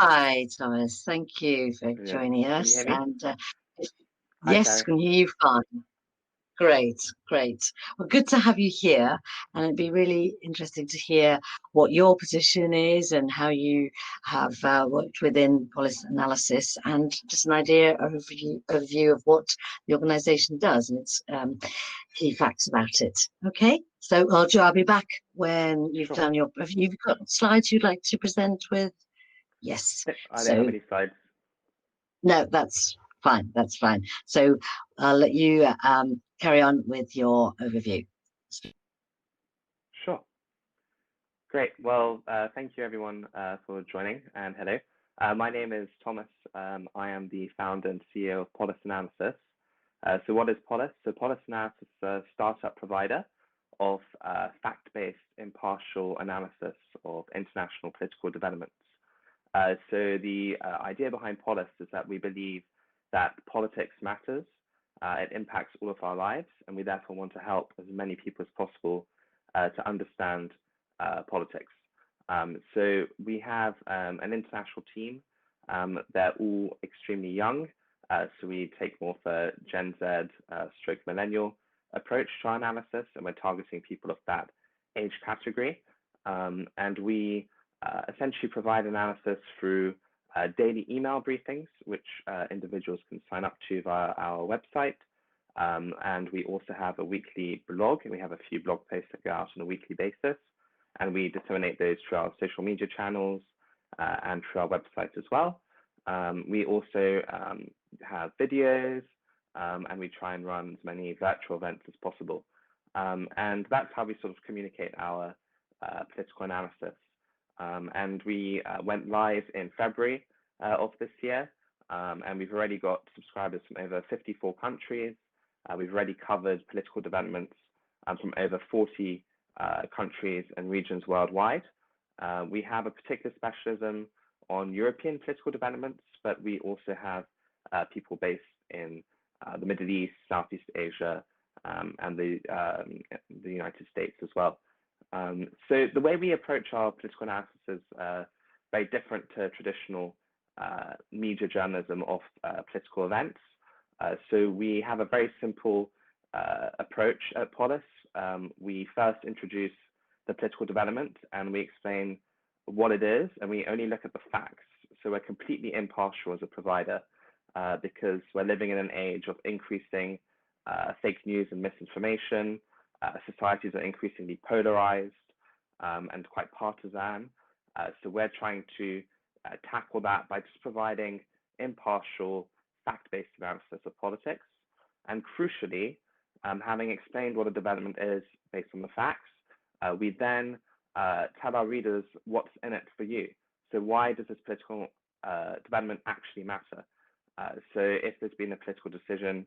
Hi, Thomas. Thank you for Brilliant. joining Can you us. hear me? Hi, Yes, Terry. can hear you fine. Great, great. Well, good to have you here. And it'd be really interesting to hear what your position is and how you have worked within Polis Analysis and just an overview of what the organisation does and its key facts about it. Okay, so I'll be back when you've Sure. done have you got slides you'd like to present with? Yes. Yep, I don't have So any slides. no, that's fine. That's fine. So I'll let you carry on with your overview. Sure. Great. Well, thank you everyone for joining, and hello. My name is Thomas. I am the founder and CEO of Polis Analysis. So what is Polis? So Polis Analysis is a startup provider of fact-based, impartial analysis of international political developments. So the idea behind Polis is that we believe that politics matters. It impacts all of our lives, and we therefore want to help as many people as possible to understand politics. So we have an international team. They're all extremely young. So we take more of a Gen Z stroke millennial approach to our analysis, and we're targeting people of that age category. And we essentially provide analysis through daily email briefings, which individuals can sign up to via our website. And we also have a weekly blog, and we have a few blog posts that go out on a weekly basis. And we disseminate those through our social media channels and through our website as well. We also have videos, and we try and run as many virtual events as possible. And that's how we sort of communicate our political analysis. And we went live in February of this year, and we've already got subscribers from over 54 countries. We've already covered political developments from over 40 countries and regions worldwide. We have a particular specialism on European political developments, but we also have people based in the Middle East, Southeast Asia, and the United States as well. So the way we approach our political analysis is very different to traditional media journalism of political events. So we have a very simple approach at Polis. We first introduce the political development and we explain what it is, and we only look at the facts. So we're completely impartial as a provider because we're living in an age of increasing fake news and misinformation. Societies are increasingly polarized and quite partisan. So we're trying to tackle that by just providing impartial, fact-based analysis of politics. And crucially, having explained what a development is based on the facts, we then tell our readers what's in it for you. So why does this political development actually matter? So if there's been a political decision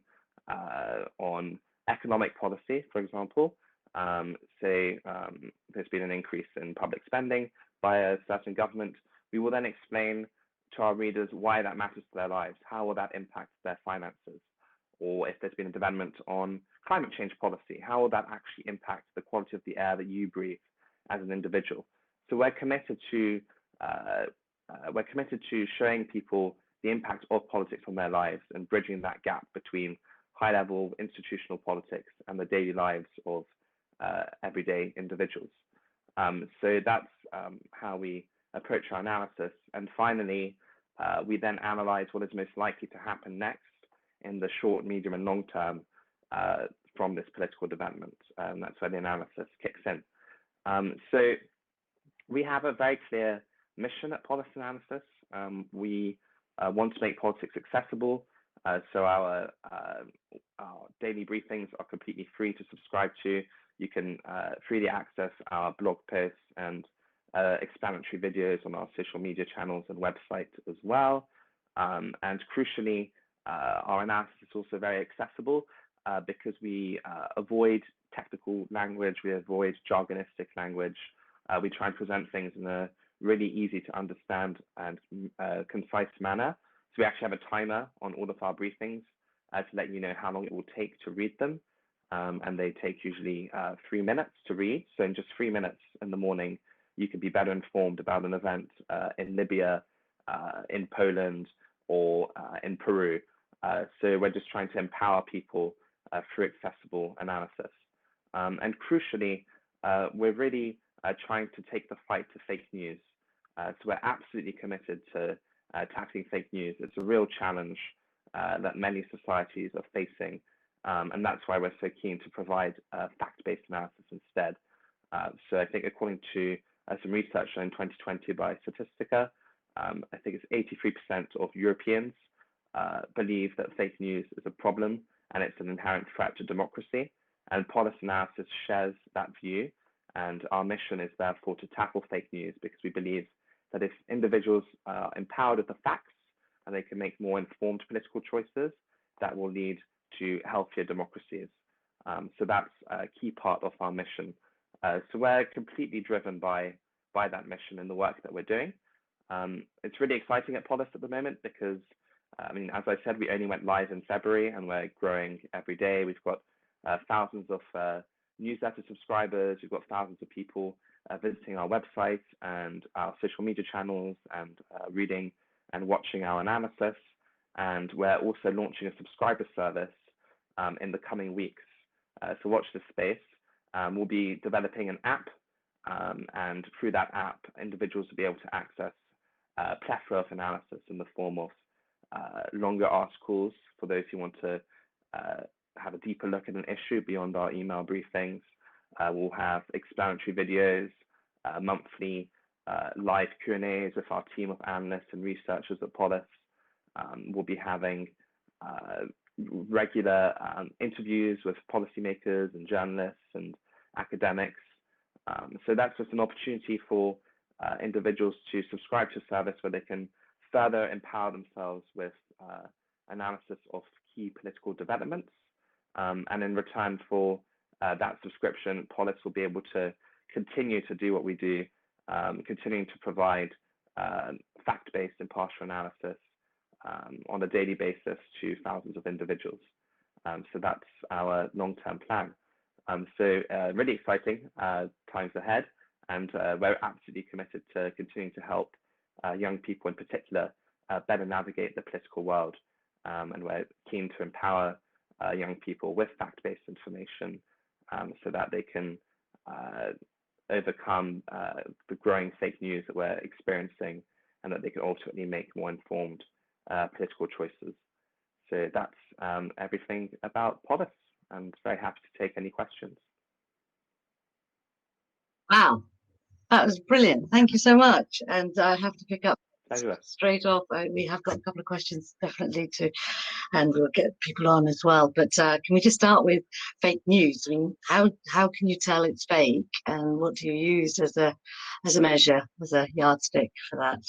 on economic policy, for example, say there's been an increase in public spending by a certain government, we will then explain to our readers why that matters to their lives, how will that impact their finances, or if there's been a development on climate change policy, how will that actually impact the quality of the air that you breathe as an individual. So we're committed to showing people the impact of politics on their lives and bridging that gap between high-level institutional politics and the daily lives of everyday individuals. So that's how we approach our analysis. And finally, we then analyze what is most likely to happen next in the short, medium, and long term from this political development. That's where the analysis kicks in. So we have a very clear mission at Polis Analysis. We want to make politics accessible. So our daily briefings are completely free to subscribe to. You can freely access our blog posts and explanatory videos on our social media channels and website as well. And crucially, our analysis is also very accessible because we avoid technical language, we avoid jargonistic language. We try and present things in a really easy to understand and concise manner. So we actually have a timer on all of our briefings to let you know how long it will take to read them. And they take usually 3 minutes to read. So in just 3 minutes in the morning, you can be better informed about an event in Libya, in Poland or in Peru. So we're just trying to empower people through accessible analysis. And crucially, we're really trying to take the fight to fake news. So we're absolutely committed to tackling fake news. It's a real challenge that many societies are facing. And that's why we're so keen to provide fact-based analysis instead. So I think according to some research in 2020 by Statistica, I think it's 83% of Europeans believe that fake news is a problem and it's an inherent threat to democracy. And Polis Analysis shares that view. And our mission is therefore to tackle fake news because we believe that if individuals are empowered with the facts and they can make more informed political choices, that will lead to healthier democracies. So that's a key part of our mission. So we're completely driven by that mission and the work that we're doing. It's really exciting at Polis at the moment because, I mean, as I said, we only went live in February and we're growing every day. We've got thousands of newsletter subscribers. We've got thousands of people visiting our website and our social media channels and reading and watching our analysis. And we're also launching a subscriber service in the coming weeks. So watch this space. We'll be developing an app, and through that app, individuals will be able to access a plethora of analysis in the form of longer articles for those who want to have a deeper look at an issue beyond our email briefings. We'll have explanatory videos, monthly live Q&As with our team of analysts and researchers at Polis. We'll be having regular interviews with policymakers and journalists and academics. So that's just an opportunity for individuals to subscribe to a service where they can further empower themselves with analysis of key political developments. And in return for that subscription, Polis will be able to continue to do what we do, continuing to provide fact-based impartial analysis on a daily basis to thousands of individuals. So that's our long-term plan. So really exciting times ahead, and we're absolutely committed to continuing to help young people in particular better navigate the political world. And we're keen to empower young people with fact-based information so that they can overcome the growing fake news that we're experiencing and that they can ultimately make more informed political choices. So that's everything about Polis, and very happy to take any questions. Wow, that was brilliant. Thank you so much. And I have to pick up straight off. We have got a couple of questions definitely to, and we'll get people on as well. But can we just start with fake news? I mean, how can you tell it's fake, and what do you use as a measure, as a yardstick for that?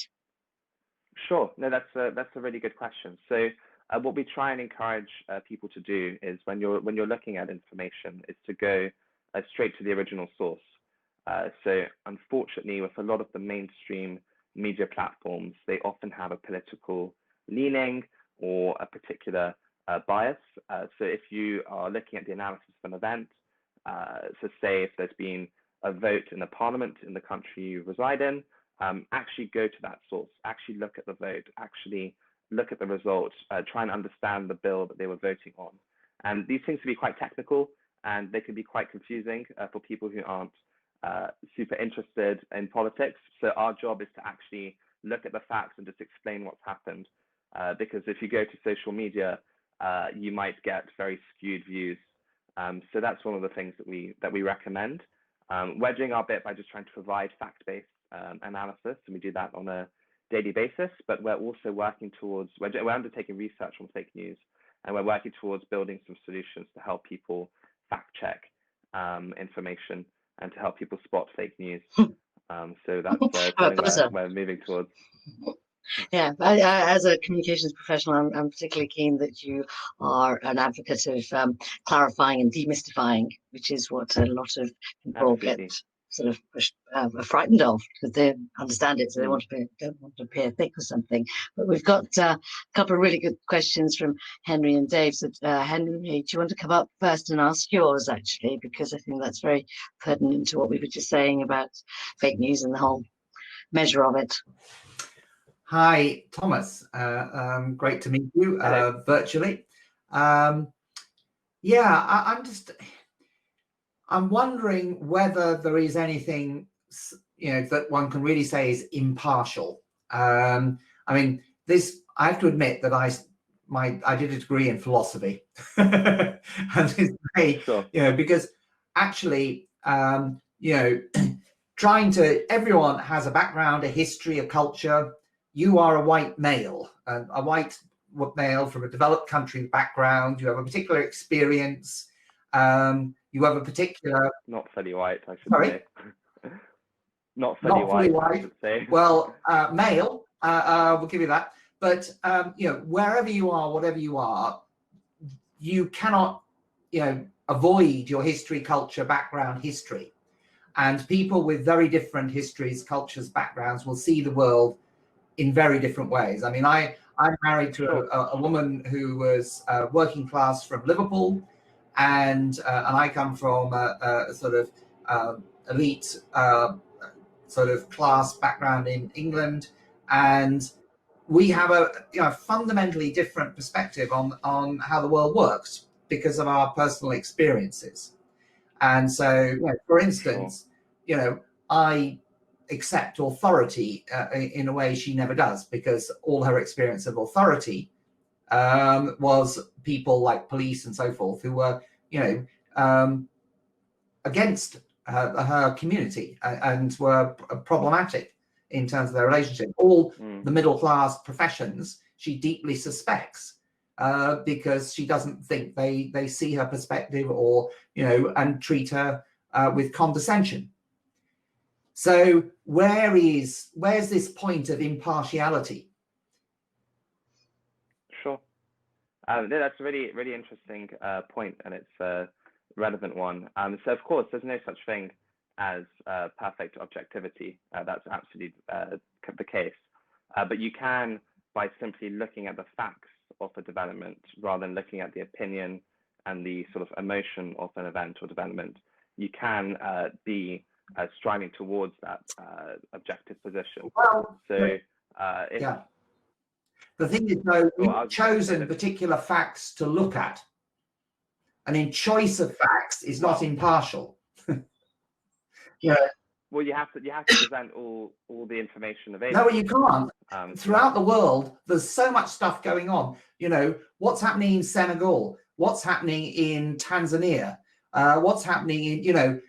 Sure. No, that's a really good question. So what we try and encourage people to do is when you're looking at information is to go straight to the original source. So unfortunately, with a lot of the mainstream media platforms, they often have a political leaning or a particular bias. So if you are looking at the analysis of an event, so say if there's been a vote in the parliament in the country you reside in, actually go to that source, actually look at the vote, actually look at the results, try and understand the bill that they were voting on. And these things can be quite technical and they can be quite confusing for people who aren't super interested in politics. So our job is to actually look at the facts and just explain what's happened. Because if you go to social media, you might get very skewed views. So that's one of the things that we recommend. We're doing our bit by just trying to provide fact-based analysis, and we do that on a daily basis, but we're also working towards, we're undertaking research on fake news, and we're working towards building some solutions to help people fact check information and to help people spot fake news. So that's something we're moving towards. Yeah, as a communications professional, I'm particularly keen that you are an advocate of clarifying and demystifying, which is what a lot of people get sort of frightened of because they understand it, so they don't want to appear thick or something. But we've got a couple of really good questions from Henry and Dave. So Henry, do you want to come up first and ask yours, actually, because I think that's very pertinent to what we were just saying about fake news and the whole measure of it. Hi, Thomas. Great to meet you virtually. Yeah, I'm wondering whether there is anything, that one can really say is impartial. I mean, I have to admit that I did a degree in philosophy, and Sure. because actually, everyone has a background, a history, a culture. You are a white male, a white male from a developed country background. You have a particular experience. You have a particular. Not fully white, I should Sorry? say. Not fully white, I should say. Well, male, we'll give you that. But wherever you are, whatever you are, you cannot, avoid your history, culture, background, history. And people with very different histories, cultures, backgrounds will see the world in very different ways. I mean, I'm married to a woman who was working class from Liverpool, and I come from a sort of elite sort of class background in England, and we have a fundamentally different perspective on how the world works because of our personal experiences. And so, for instance, I accept authority in a way she never does, because all her experience of authority was people like police and so forth who were, against her community and were problematic in terms of their relationship. All the middle class professions she deeply suspects because she doesn't think they see her perspective or and treat her with condescension. So where's this point of impartiality? Sure. That's a really, really interesting point, and it's a relevant one. So of course, there's no such thing as perfect objectivity. That's absolutely the case. But you can, by simply looking at the facts of a development rather than looking at the opinion and the sort of emotion of an event or development, you can be striving towards that objective position. Well, so yeah. The thing is, though, Well, you've chosen particular facts to look at, and in choice of facts is not impartial. Well, you have to present all the information available. No, you can't. Throughout the world, there's so much stuff going on. What's happening in Senegal? What's happening in Tanzania? What's happening in,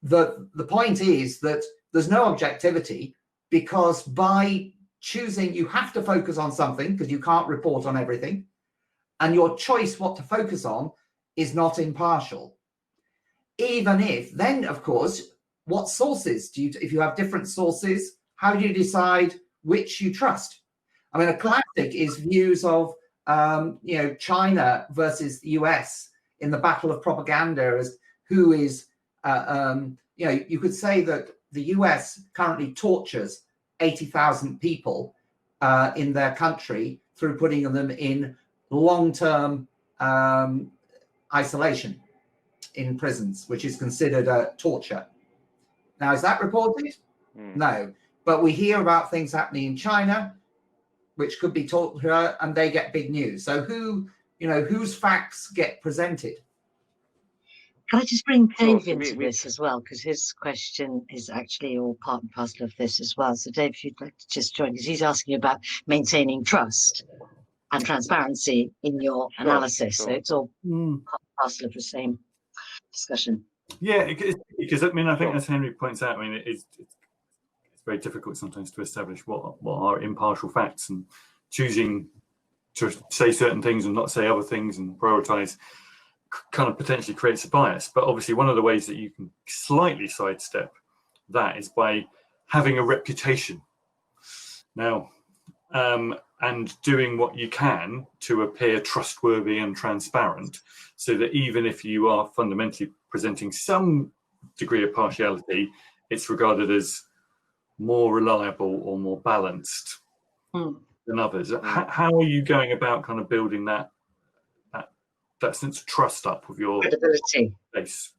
the point is that there's no objectivity, because by choosing, you have to focus on something because you can't report on everything. And your choice what to focus on is not impartial. Even if, then, of course, what sources do you, if you have different sources, how do you decide which you trust? I mean, a classic is views of, China versus the US in the battle of propaganda as who is, you could say that the US currently tortures 80,000 people in their country through putting them in long-term isolation in prisons, which is considered torture. Now, is that reported? No. But we hear about things happening in China, which could be torture, and they get big news. So whose facts get presented? Can I just bring Dave into this as well, because his question is actually all part and parcel of this as well. So Dave, if you'd like to just join, because he's asking about maintaining trust and transparency in your analysis. So it's all part and parcel of the same discussion. Yeah, because I mean, I think as Henry points out, I mean, it's very difficult sometimes to establish what are impartial facts, and choosing to say certain things and not say other things and prioritize kind of potentially creates a bias. But obviously one of the ways that you can slightly sidestep that is by having a reputation now, and doing what you can to appear trustworthy and transparent, so that even if you are fundamentally presenting some degree of partiality, it's regarded as more reliable or more balanced than others. How are you going about kind of building that sense of trust up with your credibility base?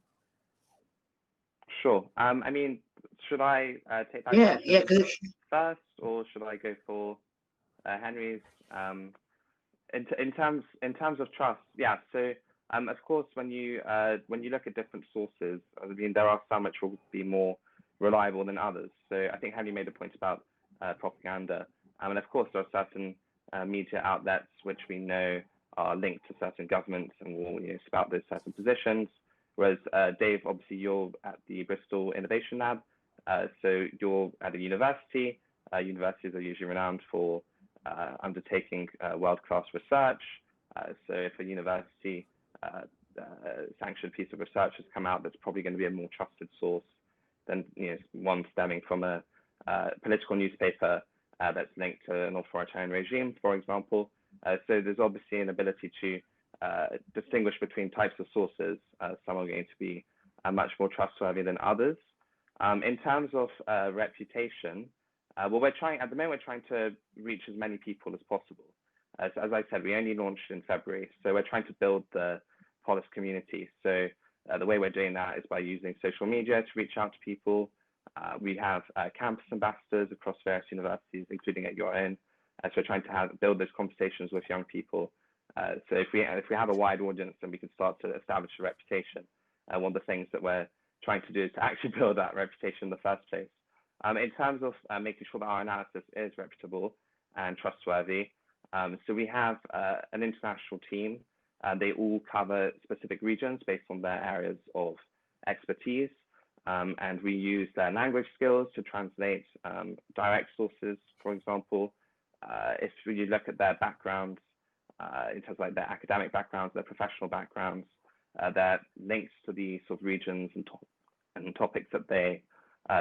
Sure. I mean, should I take that question first, or should I go for Henry's. In terms of trust, yeah. So of course, when you look at different sources, I mean, there are some which will be more reliable than others. So I think Henry made a point about propaganda, and of course there are certain media outlets which we know are linked to certain governments and will spout those certain positions. Whereas Dave, obviously you're at the Bristol Innovation Lab, so you're at a university. Universities are usually renowned for undertaking world-class research. So if a university sanctioned piece of research has come out, that's probably going to be a more trusted source than one stemming from a political newspaper that's linked to an authoritarian regime, for example. So there's obviously an ability to distinguish between types of sources. Some are going to be much more trustworthy than others. In terms of reputation, well, we're trying to reach as many people as possible. So as I said, we only launched in February, so we're trying to build the Polis community. So the way we're doing that is by using social media to reach out to people. We have campus ambassadors across various universities, including at your own. So we're trying to build those conversations with young people. So if we have a wide audience, then we can start to establish a reputation. One of the things that we're trying to do is to actually build that reputation in the first place. In terms of making sure that our analysis is reputable and trustworthy, so we have an international team. They all cover specific regions based on their areas of expertise. And we use their language skills to translate direct sources, for example. If you look at their backgrounds, in terms of like their academic backgrounds, their professional backgrounds, their links to the sort of regions and topics that they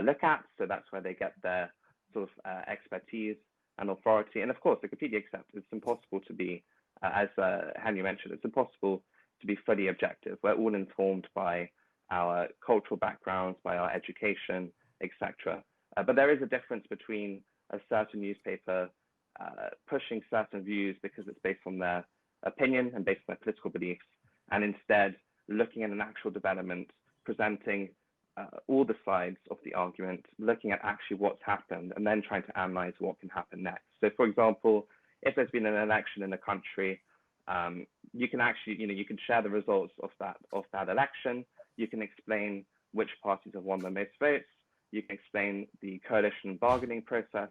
look at. So that's where they get their sort of expertise and authority. And of course, I completely accept it's impossible to be, as Henry mentioned, it's impossible to be fully objective. We're all informed by our cultural backgrounds, by our education, etc. But there is a difference between a certain newspaper pushing certain views because it's based on their opinion and based on their political beliefs, and instead looking at an actual development, presenting all the sides of the argument, looking at actually what's happened, and then trying to analyze what can happen next. So, for example, if there's been an election in the country, you can actually, you can share the results of that election. You can explain which parties have won the most votes. You can explain the coalition bargaining process,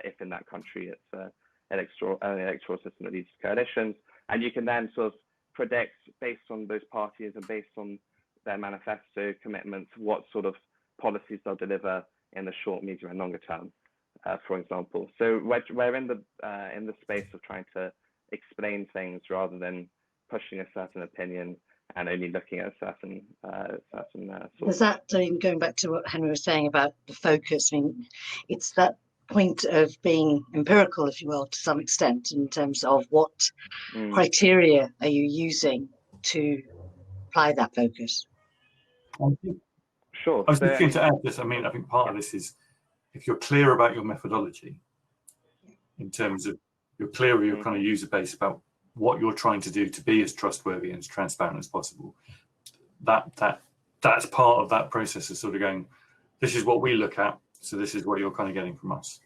if in that country it's an electoral system that leads to coalitions. And you can then sort of predict, based on those parties and based on their manifesto commitments, what sort of policies they'll deliver in the short, medium, and longer term, for example. So we're in the space of trying to explain things rather than pushing a certain opinion and only looking at a certain source. Is that, going back to what Henry was saying about the focus, I mean, it's that point of being empirical, if you will, to some extent, in terms of what criteria are you using to apply that focus? Sure. I was looking to add this. I mean, I think part of this is if you're clear about your methodology, in terms of you're clear with your kind of user base about what you're trying to do to be as trustworthy and as transparent as possible. That's part of that process of sort of going, this is what we look at, so this is what you're kind of getting from us.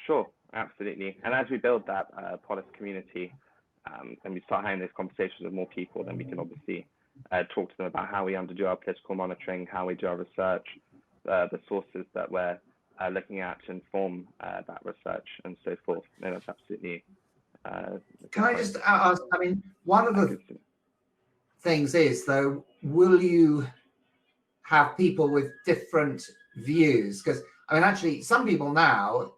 Sure, absolutely. And as we build that Polis community, and we start having these conversations with more people, then we can obviously talk to them about how we underdo our political monitoring, how we do our research, the sources that we're looking at to inform that research, and so forth. No, that's absolutely. Can I just ask, I mean, one of the things is, though, will you have people with different views? Because, I mean, actually, some people now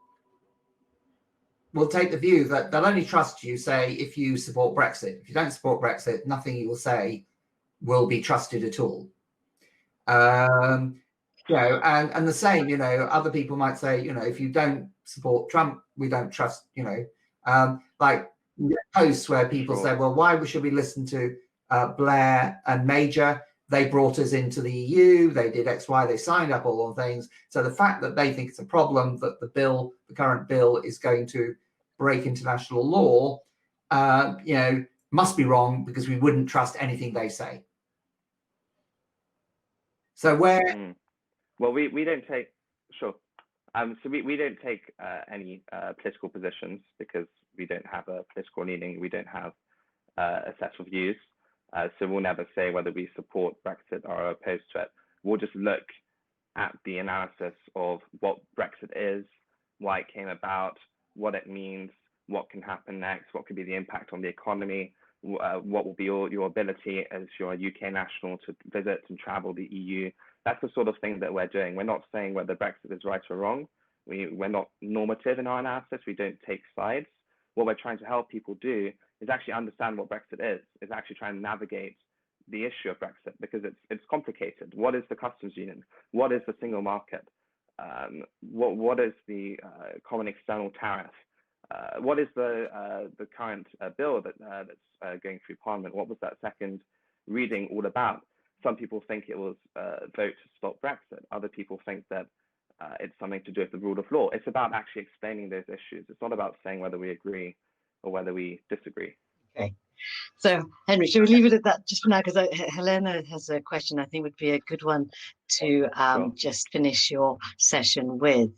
will take the view that they'll only trust you, say, if you support Brexit. If you don't support Brexit, nothing you will say will be trusted at all. You know, and the same, you know, other people might say, you know, if you don't support Trump, we don't trust, you know, like posts where people say, well, why should we listen to Blair and Major? They brought us into the EU, they did X, Y, they signed up all the things. So the fact that they think it's a problem that the current bill is going to break international law, you know, must be wrong because we wouldn't trust anything they say. So where... Well, we don't take, sure. So we don't take any political positions because we don't have a political leaning. We don't have a set of views. So we'll never say whether we support Brexit or are opposed to it. We'll just look at the analysis of what Brexit is, why it came about, what it means, what can happen next, what could be the impact on the economy, what will be your ability as you're a UK national to visit and travel the EU. That's the sort of thing that we're doing. We're not saying whether Brexit is right or wrong. We're not normative in our analysis. We don't take sides. What we're trying to help people do is actually understand what Brexit is actually trying to navigate the issue of Brexit, because it's complicated. What is the customs union? What is the single market? What is the common external tariff? What is the current bill that's going through Parliament? What was that second reading all about? Some people think it was a vote to stop Brexit. Other people think that it's something to do with the rule of law. It's about actually explaining those issues. It's not about saying whether we agree or whether we disagree. Okay. So, Henry, should we leave it at that just for now? Because Helena has a question I think would be a good one to Sure. just finish your session with.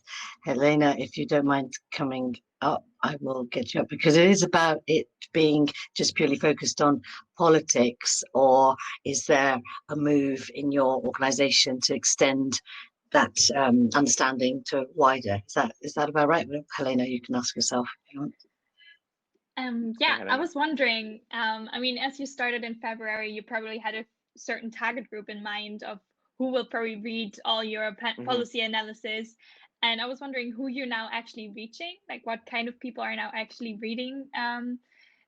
Helena, if you don't mind coming up, I will get you up, because it is about it being just purely focused on politics, or is there a move in your organisation to extend that understanding to wider? Is that about right? Helena, you can ask yourself if you want. Yeah, I was wondering, I mean, as you started in February, you probably had a certain target group in mind of who will probably read all your policy analysis. And I was wondering who you're now actually reaching, like what kind of people are now actually reading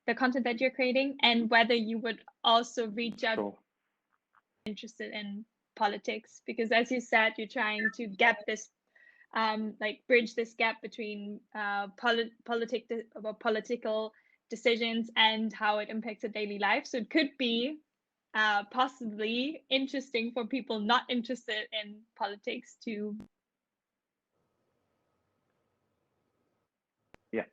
the content that you're creating, and whether you would also reach out interested in politics, because as you said, you're trying to get this like bridge this gap between political decisions and how it impacts their daily life. So it could be possibly interesting for people not interested in politics to. Yeah.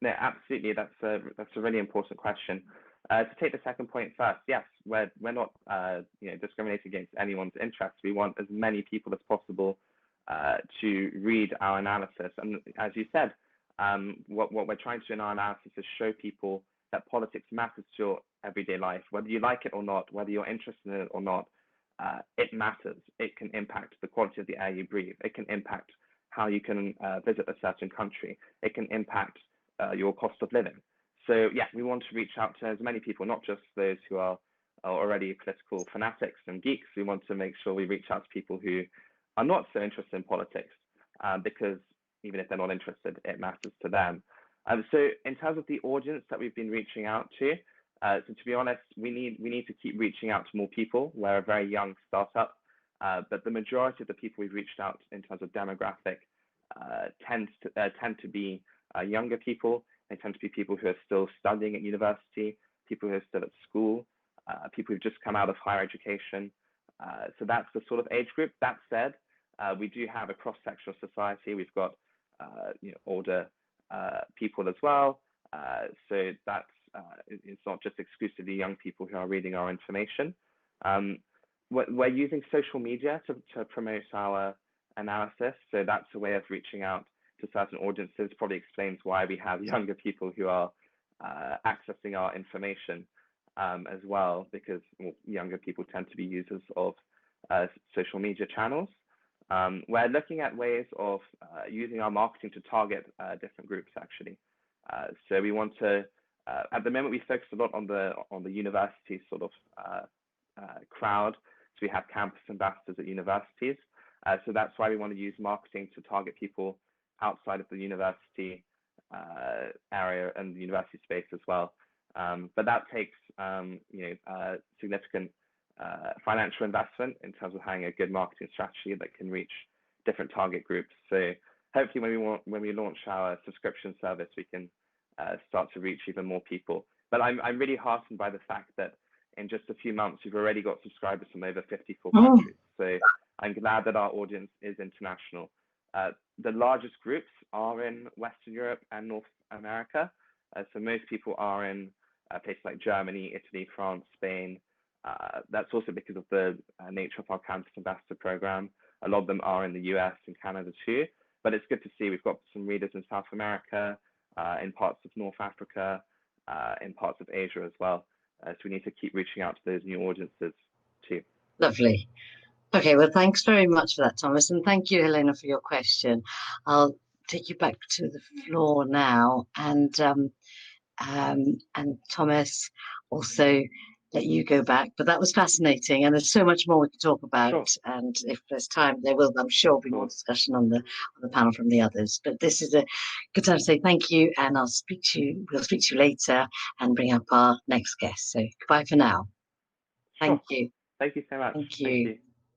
No, absolutely. That's a really important question. To take the second point first, yes, we're not discriminating against anyone's interests. We want as many people as possible to read our analysis. And as you said, what we're trying to do in our analysis is show people that politics matters to your everyday life, whether you like it or not, whether you're interested in it or not. It matters. It can impact the quality of the air you breathe. It can impact how you can visit a certain country. It can impact your cost of living. So yeah, we want to reach out to as many people, not just those who are already political fanatics and geeks. We want to make sure we reach out to people who are not so interested in politics, because even if they're not interested, it matters to them. So in terms of the audience that we've been reaching out to, so to be honest, we need to keep reaching out to more people. We're a very young startup, but the majority of the people we've reached out in terms of demographic tend to be younger people. They tend to be people who are still studying at university, people who are still at school, people who've just come out of higher education. So that's the sort of age group. That said, we do have a cross-sectional society. We've got older people as well. So that's it's not just exclusively young people who are reading our information. We're using social media to promote our analysis. So that's a way of reaching out to certain audiences. Probably explains why we have younger people who are accessing our information as well, because younger people tend to be users of social media channels. We're looking at ways of using our marketing to target different groups, actually. So we want to, at the moment, we focus a lot on the university sort of crowd. So we have campus ambassadors at universities. So that's why we want to use marketing to target people outside of the university area and the university space as well. But that takes significant financial investment in terms of having a good marketing strategy that can reach different target groups. So hopefully when we launch our subscription service, we can start to reach even more people. But I'm really heartened by the fact that in just a few months, we've already got subscribers from over 54 countries. So I'm glad that our audience is international. The largest groups are in Western Europe and North America. So most people are in places like Germany, Italy, France, Spain, That's also because of the nature of our campus ambassador program. A lot of them are in the US and Canada too, but it's good to see we've got some readers in South America, in parts of North Africa, in parts of Asia as well. So we need to keep reaching out to those new audiences too. Lovely. Okay, well, thanks very much for that, Thomas, and thank you, Helena, for your question. I'll take you back to the floor now, and Thomas, also let you go back. But that was fascinating, and there's so much more we could talk about. Sure. And if there's time, there will, I'm sure, be more discussion on the panel from the others. But this is a good time to say thank you, and we'll speak to you later and bring up our next guest. So goodbye for now. Thank you. Thank you so much. Thank you. Thank you.